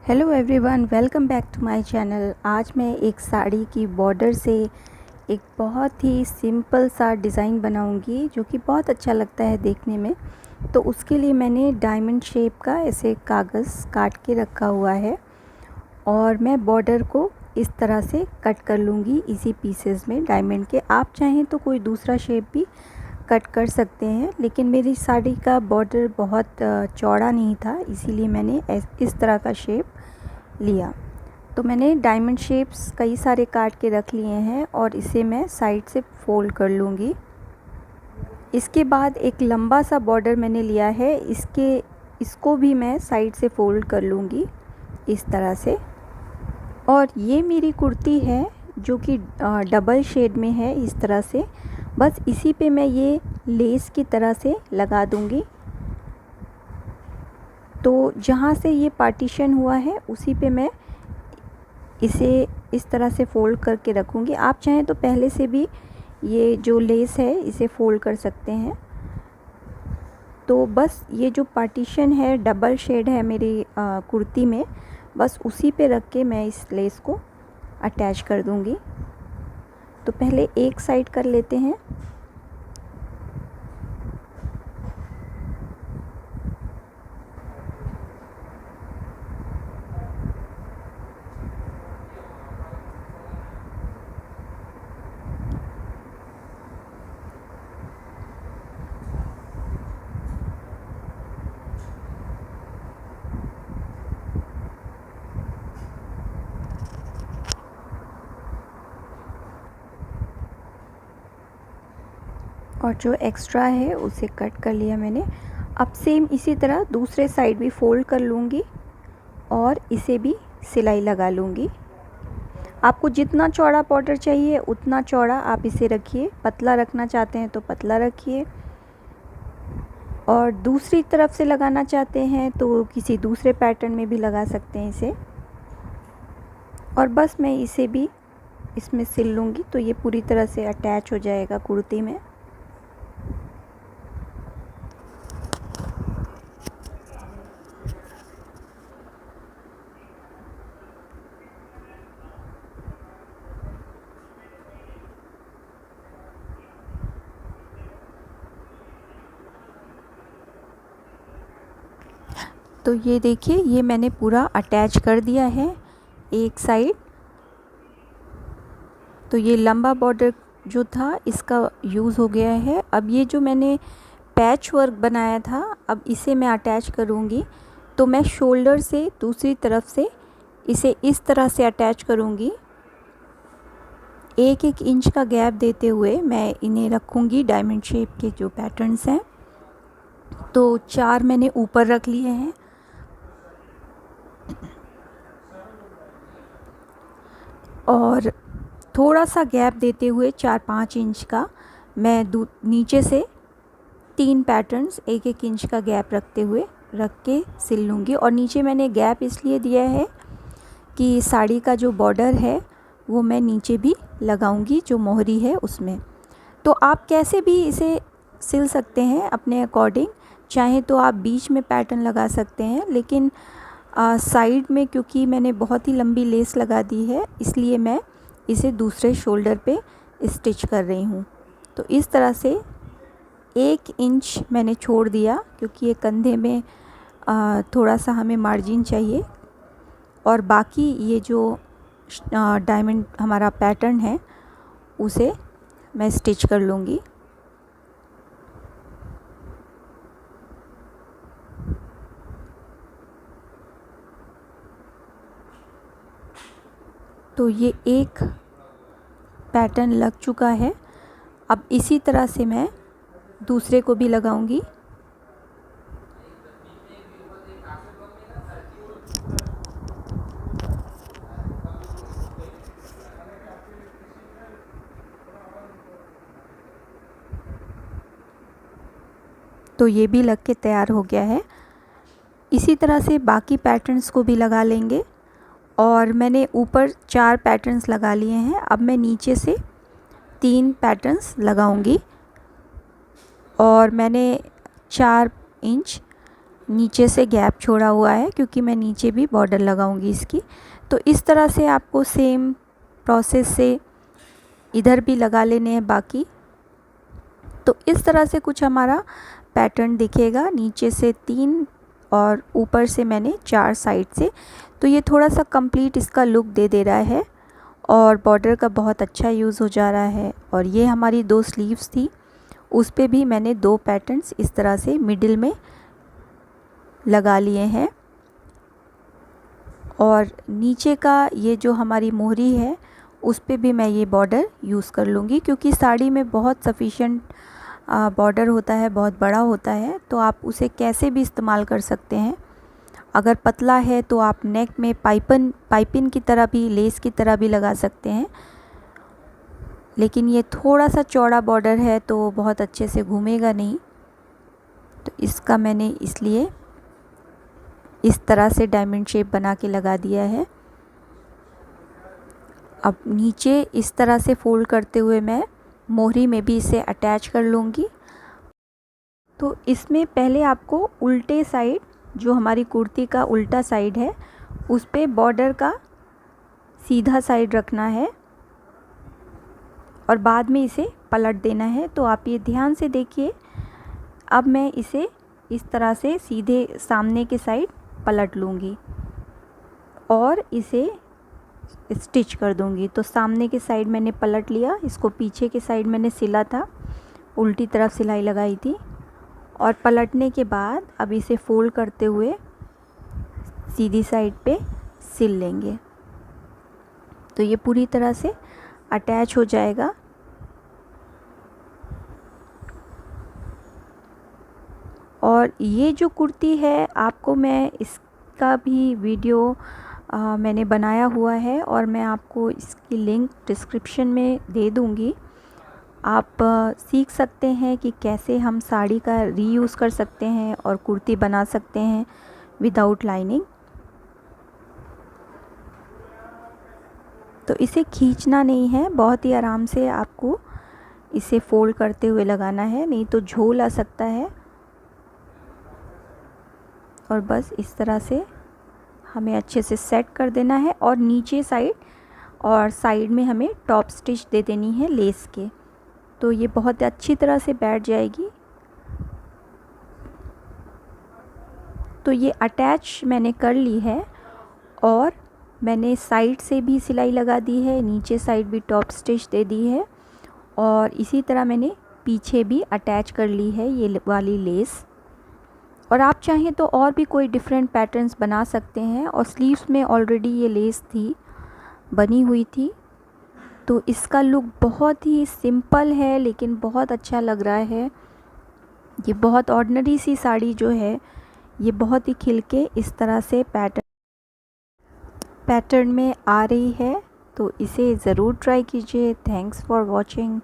Hello everyone, welcome back to my channel. आज मैं एक साड़ी की बॉर्डर से एक बहुत ही सिंपल सा डिज़ाइन बनाऊंगी जो कि बहुत अच्छा लगता है देखने में। तो उसके लिए मैंने डायमंड शेप का ऐसे कागज़ काट के रखा हुआ है और मैं बॉर्डर को इस तरह से कट कर लूँगी इसी पीसेस में डायमंड के। आप चाहें तो कोई दूसरा शेप भी कट कर सकते हैं, लेकिन मेरी साड़ी का बॉर्डर बहुत चौड़ा नहीं था, इसीलिए मैंने इस तरह का शेप लिया। तो मैंने डायमंड शेप्स कई सारे काट के रख लिए हैं और इसे मैं साइड से फ़ोल्ड कर लूँगी। इसके बाद एक लंबा सा बॉर्डर मैंने लिया है, इसको भी मैं साइड से फ़ोल्ड कर लूँगी इस तरह से। और ये मेरी कुर्ती है जो कि डबल शेड में है इस तरह से। बस इसी पे मैं ये लेस की तरह से लगा दूँगी। तो जहाँ से ये पार्टीशन हुआ है उसी पे मैं इसे इस तरह से फ़ोल्ड करके रखूँगी। आप चाहें तो पहले से भी ये जो लेस है इसे फ़ोल्ड कर सकते हैं। तो बस ये जो पार्टीशन है, डबल शेड है मेरी कुर्ती में, बस उसी पे रख के मैं इस लेस को अटैच कर दूँगी। तो पहले एक साइड कर लेते हैं। और जो एक्स्ट्रा है उसे कट कर लिया मैंने। अब सेम इसी तरह दूसरे साइड भी फ़ोल्ड कर लूँगी और इसे भी सिलाई लगा लूँगी। आपको जितना चौड़ा बॉर्डर चाहिए उतना चौड़ा आप इसे रखिए। पतला रखना चाहते हैं तो पतला रखिए, और दूसरी तरफ से लगाना चाहते हैं तो किसी दूसरे पैटर्न में भी लगा सकते हैं इसे। और बस मैं इसे भी इसमें सिल लूँगी तो ये पूरी तरह से अटैच हो जाएगा कुर्ती में। तो ये देखिए, ये मैंने पूरा अटैच कर दिया है एक साइड। तो ये लंबा बॉर्डर जो था इसका यूज़ हो गया है। अब ये जो मैंने पैच वर्क बनाया था, अब इसे मैं अटैच करूँगी। तो मैं शोल्डर से दूसरी तरफ से इसे इस तरह से अटैच करूँगी। एक एक इंच का गैप देते हुए मैं इन्हें रखूँगी डायमंड शेप के जो पैटर्न्स हैं। तो 4 मैंने ऊपर रख लिए हैं और थोड़ा सा गैप देते हुए 4-5 इंच का मैं नीचे से 3 पैटर्न्स एक एक इंच का गैप रखते हुए रख के सिल लूँगी। और नीचे मैंने गैप इसलिए दिया है कि साड़ी का जो बॉर्डर है वो मैं नीचे भी लगाऊंगी, जो मोहरी है उसमें। तो आप कैसे भी इसे सिल सकते हैं अपने अकॉर्डिंग। चाहे तो आप बीच में पैटर्न लगा सकते हैं, लेकिन साइड में क्योंकि मैंने बहुत ही लंबी लेस लगा दी है इसलिए मैं इसे दूसरे शोल्डर पे स्टिच कर रही हूँ। तो इस तरह से 1 इंच मैंने छोड़ दिया क्योंकि ये कंधे में थोड़ा सा हमें मार्जिन चाहिए। और बाकी ये जो डायमंड हमारा पैटर्न है उसे मैं स्टिच कर लूँगी। तो ये एक पैटर्न लग चुका है। अब इसी तरह से मैं दूसरे को भी लगाऊंगी। तो ये भी लग के तैयार हो गया है। इसी तरह से बाकी पैटर्न्स को भी लगा लेंगे। और मैंने ऊपर 4 पैटर्न्स लगा लिए हैं। अब मैं नीचे से 3 पैटर्न्स लगाऊंगी और मैंने 4 इंच नीचे से गैप छोड़ा हुआ है क्योंकि मैं नीचे भी बॉर्डर लगाऊंगी इसकी। तो इस तरह से आपको सेम प्रोसेस से इधर भी लगा लेने हैं बाकी। तो इस तरह से कुछ हमारा पैटर्न दिखेगा, नीचे से 3 और ऊपर से मैंने 4 साइड से। तो ये थोड़ा सा कंप्लीट इसका लुक दे रहा है और बॉर्डर का बहुत अच्छा यूज़ हो जा रहा है। और ये हमारी 2 स्लीव्स थी, उस पे भी मैंने 2 पैटर्न्स इस तरह से मिडिल में लगा लिए हैं। और नीचे का ये जो हमारी मोहरी है उस पे भी मैं ये बॉर्डर यूज़ कर लूँगी, क्योंकि साड़ी में बहुत सफिशेंट बॉर्डर होता है, बहुत बड़ा होता है, तो आप उसे कैसे भी इस्तेमाल कर सकते हैं। अगर पतला है तो आप नेक में पाइपिंग की तरह भी, लेस की तरह भी लगा सकते हैं। लेकिन ये थोड़ा सा चौड़ा बॉर्डर है तो बहुत अच्छे से घूमेगा नहीं, तो इसका मैंने इसलिए इस तरह से डायमंड शेप बना के लगा दिया है। अब नीचे इस तरह से फोल्ड करते हुए मैं मोहरी में भी इसे अटैच कर लूँगी। तो इसमें पहले आपको उल्टे साइड, जो हमारी कुर्ती का उल्टा साइड है, उस पे बॉर्डर का सीधा साइड रखना है और बाद में इसे पलट देना है। तो आप ये ध्यान से देखिए, अब मैं इसे इस तरह से सीधे सामने के साइड पलट लूँगी और इसे स्टिच कर दूँगी। तो सामने के साइड मैंने पलट लिया, इसको पीछे के साइड मैंने सिला था, उल्टी तरफ सिलाई लगाई थी, और पलटने के बाद अब इसे फोल्ड करते हुए सीधी साइड पे सिल लेंगे। तो ये पूरी तरह से अटैच हो जाएगा। और ये जो कुर्ती है, आपको मैं इसका भी वीडियो मैंने बनाया हुआ है और मैं आपको इसकी लिंक डिस्क्रिप्शन में दे दूँगी। आप सीख सकते हैं कि कैसे हम साड़ी का रीयूज़ कर सकते हैं और कुर्ती बना सकते हैं विदाउट लाइनिंग। तो इसे खींचना नहीं है, बहुत ही आराम से आपको इसे फोल्ड करते हुए लगाना है, नहीं तो झोल आ सकता है। और बस इस तरह से हमें अच्छे से सेट कर देना है और नीचे साइड और साइड में हमें टॉप स्टिच दे देनी है लेस के, तो ये बहुत अच्छी तरह से बैठ जाएगी। तो ये अटैच मैंने कर ली है और मैंने साइड से भी सिलाई लगा दी है, नीचे साइड भी टॉप स्टिच दे दी है, और इसी तरह मैंने पीछे भी अटैच कर ली है ये वाली लेस। और आप चाहें तो और भी कोई डिफरेंट पैटर्न्स बना सकते हैं। और स्लीव्स में ऑलरेडी ये लेस थी, बनी हुई थी, तो इसका लुक बहुत ही सिंपल है लेकिन बहुत अच्छा लग रहा है। ये बहुत ऑर्डिनरी सी साड़ी जो है, ये बहुत ही खिल के इस तरह से पैटर्न में आ रही है। तो इसे ज़रूर ट्राई कीजिए। Thanks for watching.